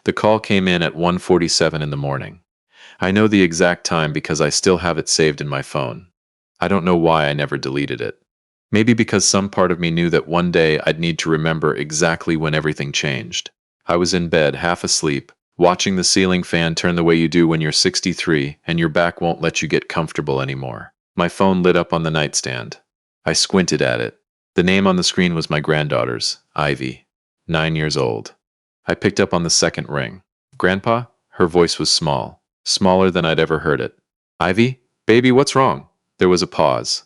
The call came in at 1:47 in the morning. I know the exact time because I still have it saved in my phone. I don't know why I never deleted it. Maybe because some part of me knew that one day I'd need to remember exactly when everything changed. I was in bed, half asleep, watching the ceiling fan turn the way you do when you're 63 and your back won't let you get comfortable anymore. My phone lit up on the nightstand. I squinted at it. The name on the screen was my granddaughter's, Ivy, 9 years old. I picked up on the second ring. Grandpa? Her voice was small, smaller than I'd ever heard it. Ivy? Baby, what's wrong? There was a pause.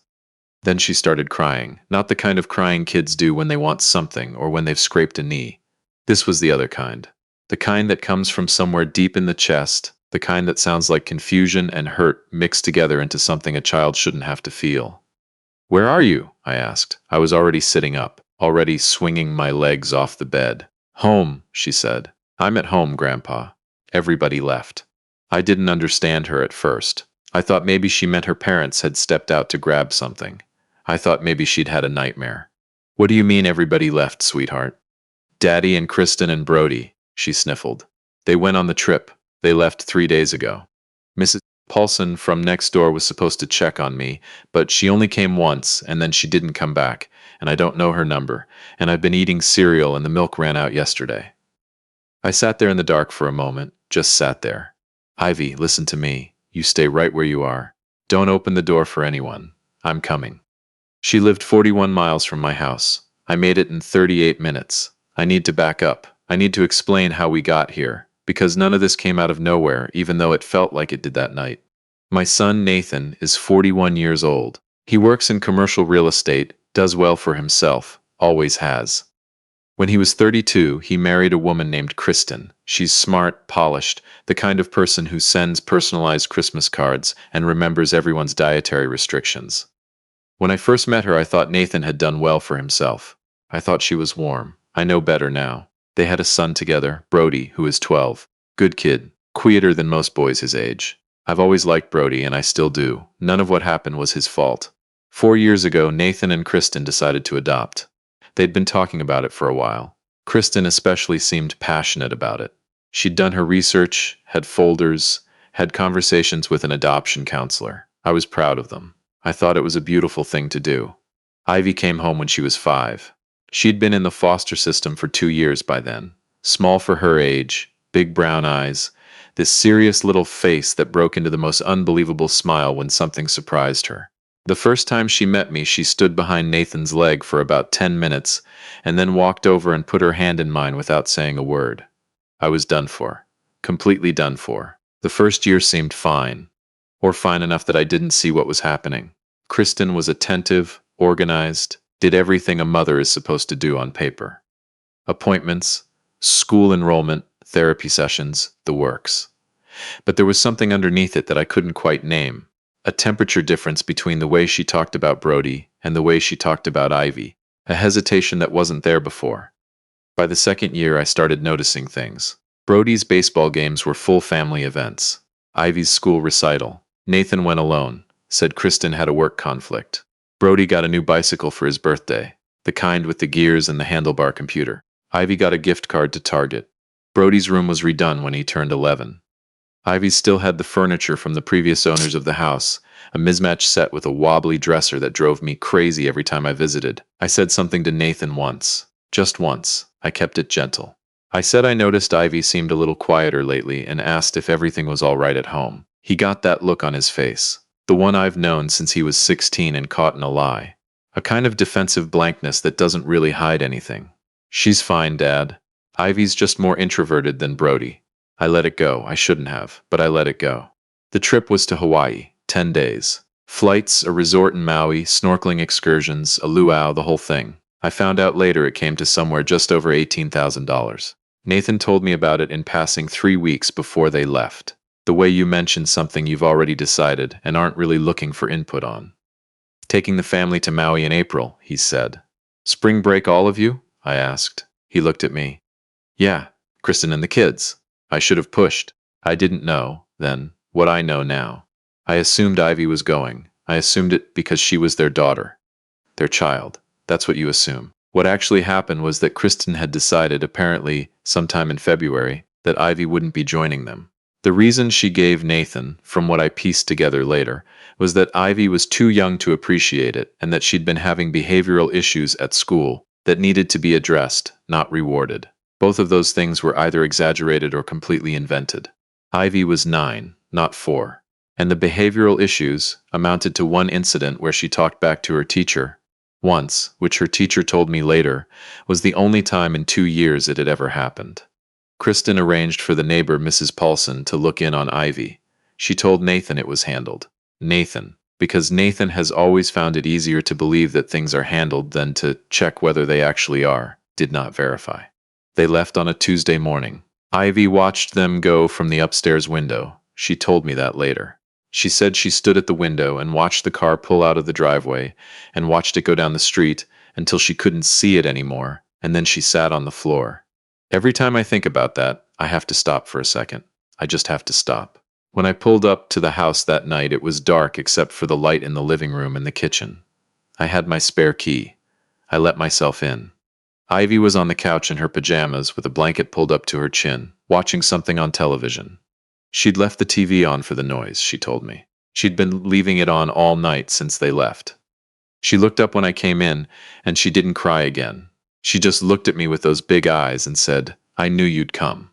Then she started crying, not the kind of crying kids do when they want something or when they've scraped a knee. This was the other kind. The kind that comes from somewhere deep in the chest, the kind that sounds like confusion and hurt mixed together into something a child shouldn't have to feel. Where are you? I asked. I was already sitting up, already swinging my legs off the bed. Home, she said. I'm at home, Grandpa. Everybody left. I didn't understand her at first. I thought maybe she meant her parents had stepped out to grab something. I thought maybe she'd had a nightmare. What do you mean everybody left, sweetheart? Daddy and Kristen and Brody, she sniffled. They went on the trip. They left 3 days ago. Mrs. Paulson from next door was supposed to check on me, but she only came once, and then she didn't come back, and I don't know her number, and I've been eating cereal and the milk ran out yesterday. I sat there in the dark for a moment, just sat there. Ivy, listen to me. You stay right where you are. Don't open the door for anyone. I'm coming. She lived 41 miles from my house. I made it in 38 minutes. I need to back up. I need to explain how we got here, because none of this came out of nowhere, even though it felt like it did that night. My son, Nathan, is 41 years old. He works in commercial real estate, does well for himself, always has. When he was 32, he married a woman named Kristen. She's smart, polished, the kind of person who sends personalized Christmas cards and remembers everyone's dietary restrictions. When I first met her, I thought Nathan had done well for himself. I thought she was warm. I know better now. They had a son together, Brody, who is 12. Good kid, quieter than most boys his age. I've always liked Brody, and I still do. None of what happened was his fault. 4 years ago, Nathan and Kristen decided to adopt. They'd been talking about it for a while. Kristen especially seemed passionate about it. She'd done her research, had folders, had conversations with an adoption counselor. I was proud of them. I thought it was a beautiful thing to do. Ivy came home when she was 5. She'd been in the foster system for 2 years by then. Small for her age, big brown eyes, this serious little face that broke into the most unbelievable smile when something surprised her. The first time she met me, she stood behind Nathan's leg for about 10 minutes and then walked over and put her hand in mine without saying a word. I was done for. Completely done for. The first year seemed fine. Or fine enough that I didn't see what was happening. Kristen was attentive, organized, did everything a mother is supposed to do on paper. Appointments, school enrollment, therapy sessions, the works. But there was something underneath it that I couldn't quite name. A temperature difference between the way she talked about Brody and the way she talked about Ivy. A hesitation that wasn't there before. By the second year, I started noticing things. Brody's baseball games were full family events. Ivy's school recital. Nathan went alone, said Kristen had a work conflict. Brody got a new bicycle for his birthday, the kind with the gears and the handlebar computer. Ivy got a gift card to Target. Brody's room was redone when he turned 11. Ivy still had the furniture from the previous owners of the house, a mismatched set with a wobbly dresser that drove me crazy every time I visited. I said something to Nathan once. Just once. I kept it gentle. I said I noticed Ivy seemed a little quieter lately and asked if everything was all right at home. He got that look on his face, the one I've known since he was 16 and caught in a lie. A kind of defensive blankness that doesn't really hide anything. She's fine, Dad. Ivy's just more introverted than Brody. I let it go. I shouldn't have, but I let it go. The trip was to Hawaii, 10 days. Flights, a resort in Maui, snorkeling excursions, a luau, the whole thing. I found out later it came to somewhere just over $18,000. Nathan told me about it in passing 3 weeks before they left. The way you mentioned something you've already decided and aren't really looking for input on. Taking the family to Maui in April, he said. Spring break all of you? I asked. He looked at me. Yeah, Kristen and the kids. I should have pushed. I didn't know, then, what I know now. I assumed Ivy was going. I assumed it because she was their daughter. Their child. That's what you assume. What actually happened was that Kristen had decided, apparently sometime in February, that Ivy wouldn't be joining them. The reason she gave Nathan, from what I pieced together later, was that Ivy was too young to appreciate it and that she'd been having behavioral issues at school that needed to be addressed, not rewarded. Both of those things were either exaggerated or completely invented. Ivy was 9, not 4. And the behavioral issues amounted to one incident where she talked back to her teacher. Once, which her teacher told me later, was the only time in 2 years it had ever happened. Kristen arranged for the neighbor, Mrs. Paulson, to look in on Ivy. She told Nathan it was handled. Nathan, because Nathan has always found it easier to believe that things are handled than to check whether they actually are, did not verify. They left on a Tuesday morning. Ivy watched them go from the upstairs window. She told me that later. She said she stood at the window and watched the car pull out of the driveway and watched it go down the street until she couldn't see it anymore, and then she sat on the floor. Every time I think about that, I have to stop for a second. I just have to stop. When I pulled up to the house that night, it was dark except for the light in the living room and the kitchen. I had my spare key. I let myself in. Ivy was on the couch in her pajamas with a blanket pulled up to her chin, watching something on television. She'd left the TV on for the noise, she told me. She'd been leaving it on all night since they left. She looked up when I came in, and she didn't cry again. She just looked at me with those big eyes and said, "I knew you'd come."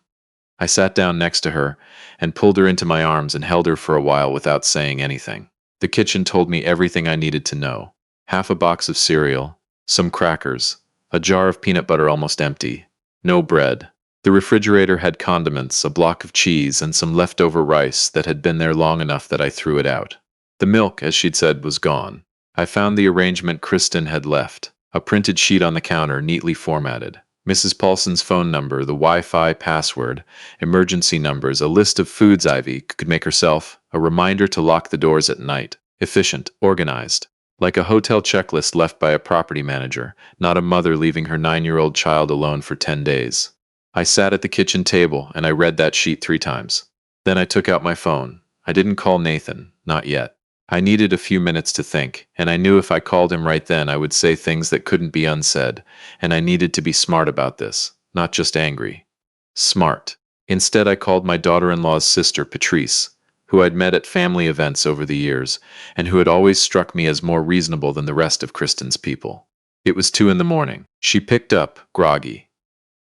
I sat down next to her and pulled her into my arms and held her for a while without saying anything. The kitchen told me everything I needed to know. Half a box of cereal, some crackers, a jar of peanut butter almost empty, no bread. The refrigerator had condiments, a block of cheese, and some leftover rice that had been there long enough that I threw it out. The milk, as she'd said, was gone. I found the arrangement Kristen had left, a printed sheet on the counter, neatly formatted. Mrs. Paulson's phone number, the Wi-Fi password, emergency numbers, a list of foods Ivy could make herself, a reminder to lock the doors at night. Efficient, organized. Like a hotel checklist left by a property manager, not a mother leaving her 9-year-old child alone for 10 days. I sat at the kitchen table and I read that sheet 3 times. Then I took out my phone. I didn't call Nathan, not yet. I needed a few minutes to think, and I knew if I called him right then I would say things that couldn't be unsaid, and I needed to be smart about this, not just angry. Smart. Instead, I called my daughter-in-law's sister, Patrice, who I'd met at family events over the years, and who had always struck me as more reasonable than the rest of Kristen's people. It was 2 in the morning. She picked up, groggy.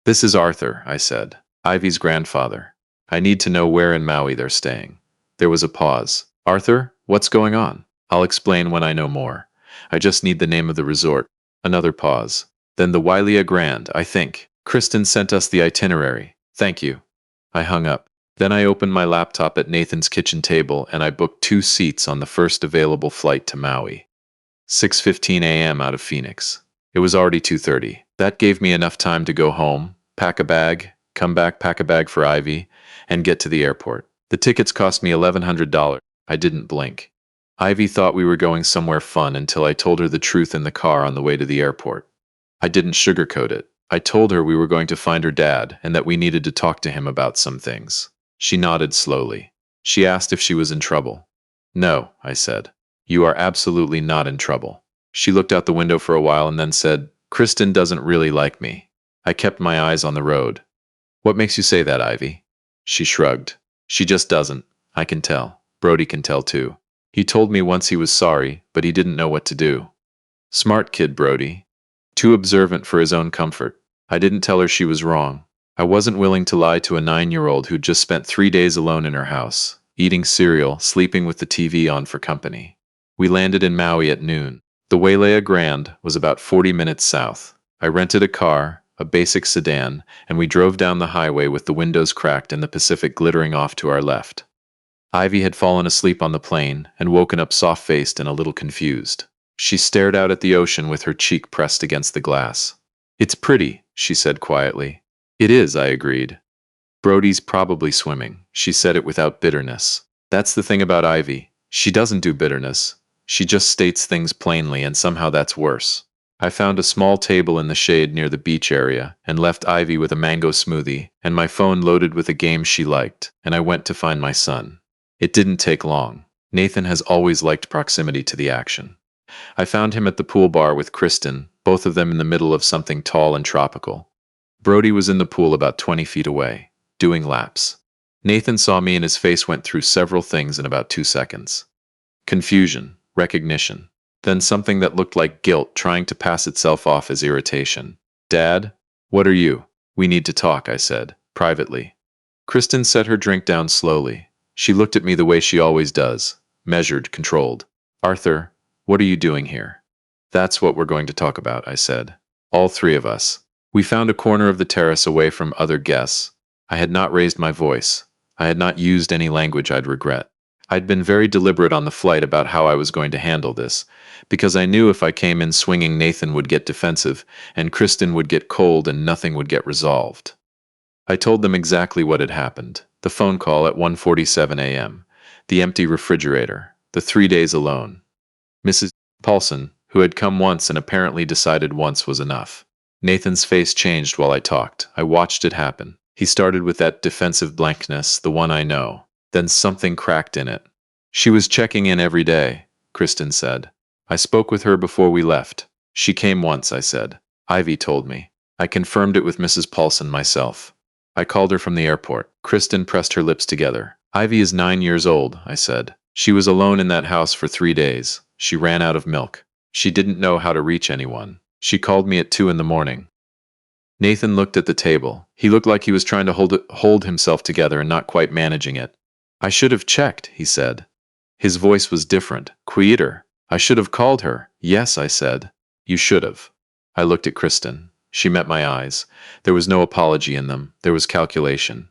"This is Arthur," I said, "Ivy's grandfather. I need to know where in Maui they're staying." There was a pause. "Arthur? What's going on?" "I'll explain when I know more. I just need the name of the resort." Another pause. "Then the Wailea Grand, I think. Kristen sent us the itinerary. Thank you." I hung up. Then I opened my laptop at Nathan's kitchen table and I booked 2 seats on the first available flight to Maui. 6:15 a.m. out of Phoenix. It was already 2:30. That gave me enough time to go home, pack a bag, come back, pack a bag for Ivy, and get to the airport. The tickets cost me $1,100. I didn't blink. Ivy thought we were going somewhere fun until I told her the truth in the car on the way to the airport. I didn't sugarcoat it. I told her we were going to find her dad and that we needed to talk to him about some things. She nodded slowly. She asked if she was in trouble. "No," I said. "You are absolutely not in trouble." She looked out the window for a while and then said, "Kristen doesn't really like me." I kept my eyes on the road. "What makes you say that, Ivy?" She shrugged. "She just doesn't. I can tell. Brody can tell too. He told me once he was sorry, but he didn't know what to do. Smart kid, Brody. Too observant for his own comfort. I didn't tell her she was wrong. I wasn't willing to lie to a 9-year-old who'd just spent 3 days alone in her house, eating cereal, sleeping with the TV on for company. We landed in Maui at noon. The Wailea Grand was about 40 minutes south. I rented a car, a basic sedan, and we drove down the highway with the windows cracked and the Pacific glittering off to our left. Ivy had fallen asleep on the plane and woken up soft-faced and a little confused. She stared out at the ocean with her cheek pressed against the glass. "It's pretty," she said quietly. "It is," I agreed. "Brody's probably swimming." She said it without bitterness. That's the thing about Ivy. She doesn't do bitterness. She just states things plainly, and somehow that's worse. I found a small table in the shade near the beach area and left Ivy with a mango smoothie and my phone loaded with a game she liked, and I went to find my son. It didn't take long. Nathan has always liked proximity to the action. I found him at the pool bar with Kristen, both of them in the middle of something tall and tropical. Brody was in the pool about 20 feet away. doing laps. Nathan saw me and his face went through several things in about 2 seconds. Confusion, recognition, then something that looked like guilt trying to pass itself off as irritation. Dad, what are you? We need to talk, I said, privately. Kristen set her drink down slowly. She looked at me the way she always does, measured, controlled. Arthur, what are you doing here? That's what we're going to talk about, I said. All three of us. We found a corner of the terrace away from other guests. I had not raised my voice. I had not used any language I'd regret. I'd been very deliberate on the flight about how I was going to handle this, because I knew if I came in swinging, Nathan would get defensive, and Kristen would get cold, and nothing would get resolved. I told them exactly what had happened. The phone call at 1:47 a.m., the empty refrigerator, the 3 days alone. Mrs. Paulson, who had come once and apparently decided once was enough. Nathan's face changed while I talked. I watched it happen. He started with that defensive blankness, the one I know. Then something cracked in it. She was checking in every day, Kristen said. I spoke with her before we left. She came once, I said. Ivy told me. I confirmed it with Mrs. Paulson myself. I called her from the airport. Kristen pressed her lips together. Ivy is 9 years old, I said. She was alone in that house for 3 days. She ran out of milk. She didn't know how to reach anyone. She called me at 2 in the morning. Nathan looked at the table. He looked like he was trying to hold himself together and not quite managing it. I should have checked, he said. His voice was different, quieter. I should have called her. Yes, I said. You should have. I looked at Kristen. She met my eyes. There was no apology in them. There was calculation.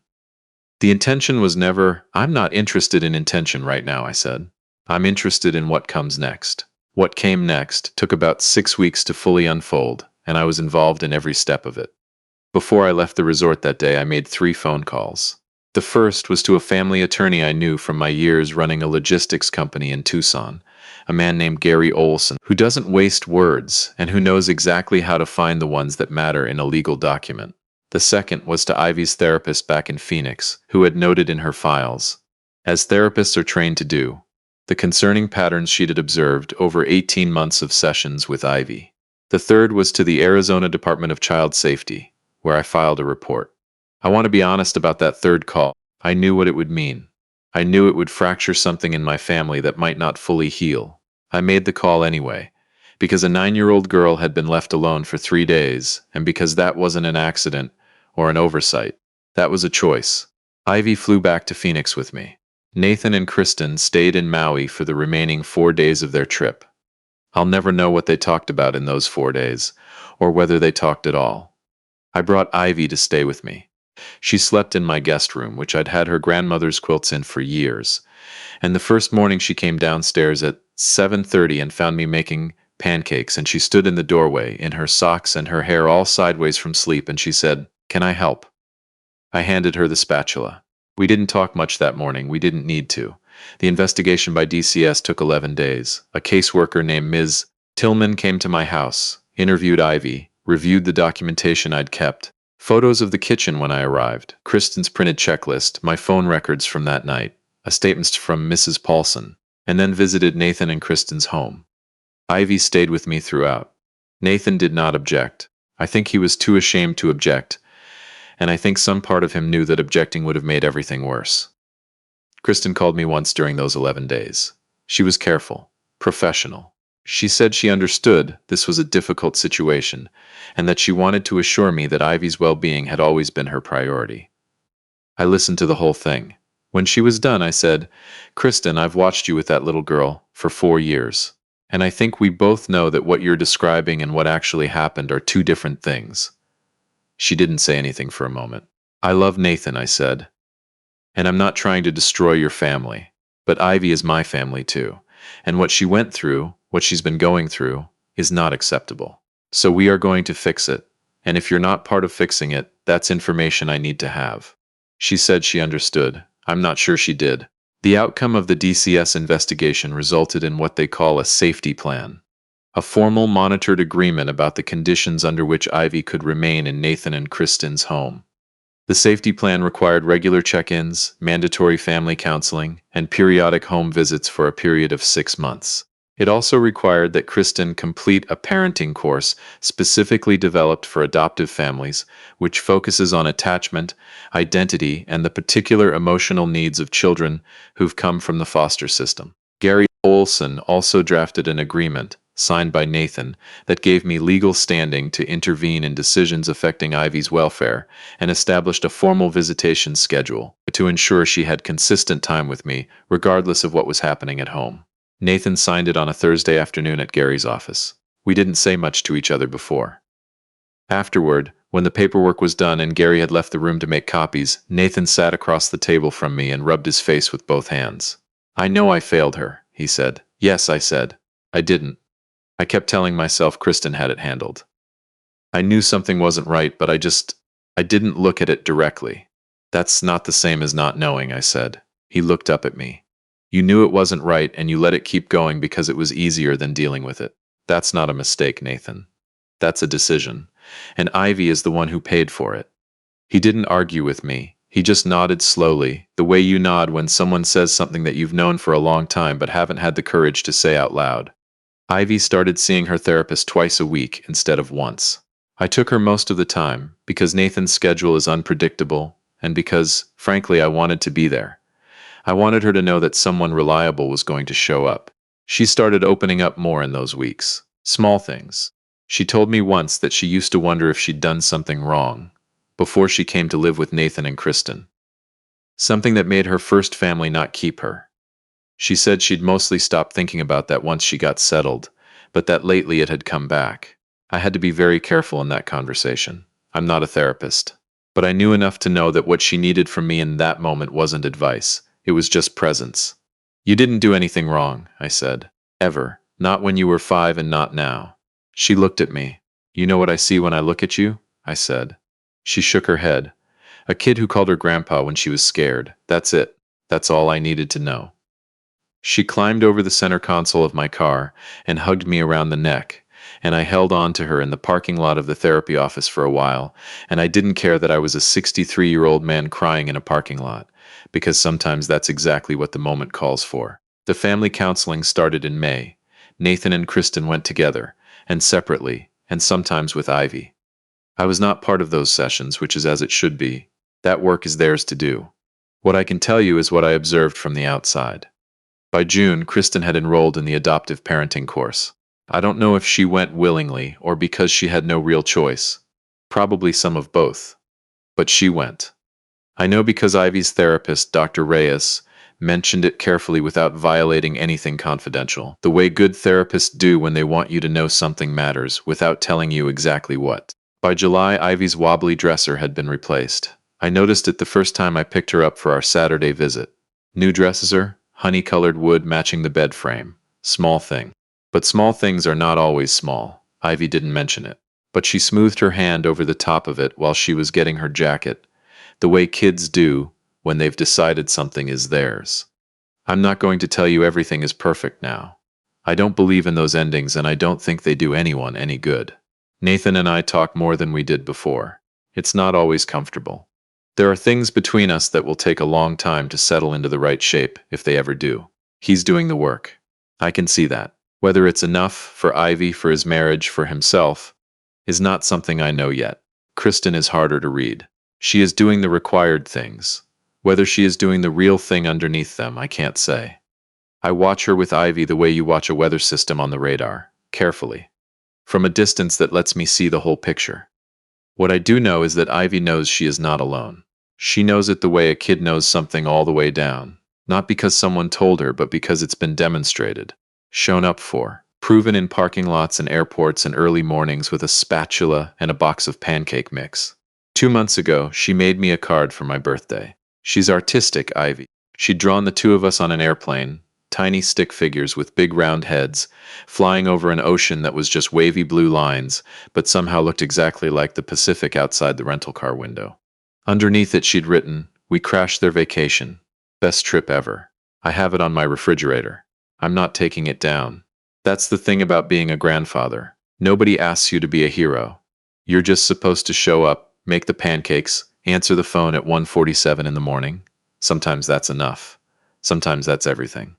The intention was never, I'm not interested in intention right now, I said. I'm interested in what comes next. What came next took about 6 weeks to fully unfold, and I was involved in every step of it. Before I left the resort that day, I made 3 phone calls. The first was to a family attorney I knew from my years running a logistics company in Tucson, a man named Gary Olson, who doesn't waste words and who knows exactly how to find the ones that matter in a legal document. The second was to Ivy's therapist back in Phoenix, who had noted in her files, as therapists are trained to do, the concerning patterns she'd observed over 18 months of sessions with Ivy. The third was to the Arizona Department of Child Safety, where I filed a report. I want to be honest about that third call. I knew what it would mean. I knew it would fracture something in my family that might not fully heal. I made the call anyway, because a 9-year-old girl had been left alone for 3 days, and because that wasn't an accident or an oversight. That was a choice. Ivy flew back to Phoenix with me. Nathan and Kristen stayed in Maui for the remaining 4 days of their trip. I'll never know what they talked about in those 4 days, or whether they talked at all. I brought Ivy to stay with me. She slept in my guest room, which I'd had her grandmother's quilts in for years, and the first morning she came downstairs at 7:30 and found me making pancakes, and she stood in the doorway, in her socks and her hair all sideways from sleep, and she said, "Can I help?" I handed her the spatula. We didn't talk much that morning. We didn't need to. The investigation by DCS took 11 days. A caseworker named Ms. Tillman came to my house, interviewed Ivy, reviewed the documentation I'd kept, photos of the kitchen when I arrived, Kristen's printed checklist, my phone records from that night, a statement from Mrs. Paulson, and then visited Nathan and Kristen's home. Ivy stayed with me throughout. Nathan did not object. I think he was too ashamed to object, and I think some part of him knew that objecting would have made everything worse. Kristen called me once during those 11 days. She was careful, professional. She said she understood this was a difficult situation, and that she wanted to assure me that Ivy's well-being had always been her priority. I listened to the whole thing. When she was done, I said, "Kristen, I've watched you with that little girl for 4 years, and I think we both know that what you're describing and what actually happened are 2 different things." She didn't say anything for a moment. "I love Nathan," I said, "and I'm not trying to destroy your family, but Ivy is my family too, and what she went through, what she's been going through, is not acceptable. So we are going to fix it, and if you're not part of fixing it, that's information I need to have." She said she understood. I'm not sure she did. The outcome of the DCS investigation resulted in what they call a safety plan, a formal monitored agreement about the conditions under which Ivy could remain in Nathan and Kristen's home. The safety plan required regular check-ins, mandatory family counseling, and periodic home visits for a period of 6 months. It also required that Kristen complete a parenting course specifically developed for adoptive families, which focuses on attachment, identity, and the particular emotional needs of children who've come from the foster system. Gary Olson also drafted an agreement, signed by Nathan, that gave me legal standing to intervene in decisions affecting Ivy's welfare and established a formal visitation schedule to ensure she had consistent time with me, regardless of what was happening at home. Nathan signed it on a Thursday afternoon at Gary's office. We didn't say much to each other before. Afterward, when the paperwork was done and Gary had left the room to make copies, Nathan sat across the table from me and rubbed his face with both hands. "I know I failed her," he said. "Yes," I said. "I didn't. I kept telling myself Kristen had it handled. I knew something wasn't right, but I didn't look at it directly." "That's not the same as not knowing," I said. He looked up at me. "You knew it wasn't right and you let it keep going because it was easier than dealing with it. That's not a mistake, Nathan. That's a decision. And Ivy is the one who paid for it." He didn't argue with me. He just nodded slowly, the way you nod when someone says something that you've known for a long time but haven't had the courage to say out loud. Ivy started seeing her therapist twice a week instead of once. I took her most of the time because Nathan's schedule is unpredictable and because, frankly, I wanted to be there. I wanted her to know that someone reliable was going to show up. She started opening up more in those weeks. Small things. She told me once that she used to wonder if she'd done something wrong before she came to live with Nathan and Kristen. Something that made her first family not keep her. She said she'd mostly stopped thinking about that once she got settled, but that lately it had come back. I had to be very careful in that conversation. I'm not a therapist, but I knew enough to know that what she needed from me in that moment wasn't advice. It was just presence. "You didn't do anything wrong," I said. "Ever. Not when you were 5 and not now." She looked at me. "You know what I see when I look at you?" I said. She shook her head. "A kid who called her grandpa when she was scared. That's it. That's all I needed to know." She climbed over the center console of my car and hugged me around the neck, and I held on to her in the parking lot of the therapy office for a while, and I didn't care that I was a 63-year-old man crying in a parking lot, because sometimes that's exactly what the moment calls for. The family counseling started in May. Nathan and Kristen went together, and separately, and sometimes with Ivy. I was not part of those sessions, which is as it should be. That work is theirs to do. What I can tell you is what I observed from the outside. By June, Kristen had enrolled in the adoptive parenting course. I don't know if she went willingly or because she had no real choice. Probably some of both. But she went. I know because Ivy's therapist, Dr. Reyes, mentioned it carefully without violating anything confidential, the way good therapists do when they want you to know something matters without telling you exactly what. By July, Ivy's wobbly dresser had been replaced. I noticed it the first time I picked her up for our Saturday visit. New dresser, honey-colored wood matching the bed frame. Small thing. But small things are not always small. Ivy didn't mention it. But she smoothed her hand over the top of it while she was getting her jacket, the way kids do when they've decided something is theirs. I'm not going to tell you everything is perfect now. I don't believe in those endings, and I don't think they do anyone any good. Nathan and I talk more than we did before. It's not always comfortable. There are things between us that will take a long time to settle into the right shape, if they ever do. He's doing the work. I can see that. Whether it's enough for Ivy, for his marriage, for himself, is not something I know yet. Kristen is harder to read. She is doing the required things. Whether she is doing the real thing underneath them, I can't say. I watch her with Ivy the way you watch a weather system on the radar, carefully, from a distance that lets me see the whole picture. What I do know is that Ivy knows she is not alone. She knows it the way a kid knows something all the way down, not because someone told her, but because it's been demonstrated, shown up for, proven in parking lots and airports and early mornings with a spatula and a box of pancake mix. 2 months ago, she made me a card for my birthday. She's artistic, Ivy. She'd drawn the two of us on an airplane, tiny stick figures with big round heads, flying over an ocean that was just wavy blue lines, but somehow looked exactly like the Pacific outside the rental car window. Underneath it she'd written, "We crashed their vacation. Best trip ever." I have it on my refrigerator. I'm not taking it down. That's the thing about being a grandfather. Nobody asks you to be a hero. You're just supposed to show up, make the pancakes, answer the phone at 1:47 in the morning. Sometimes that's enough. Sometimes that's everything.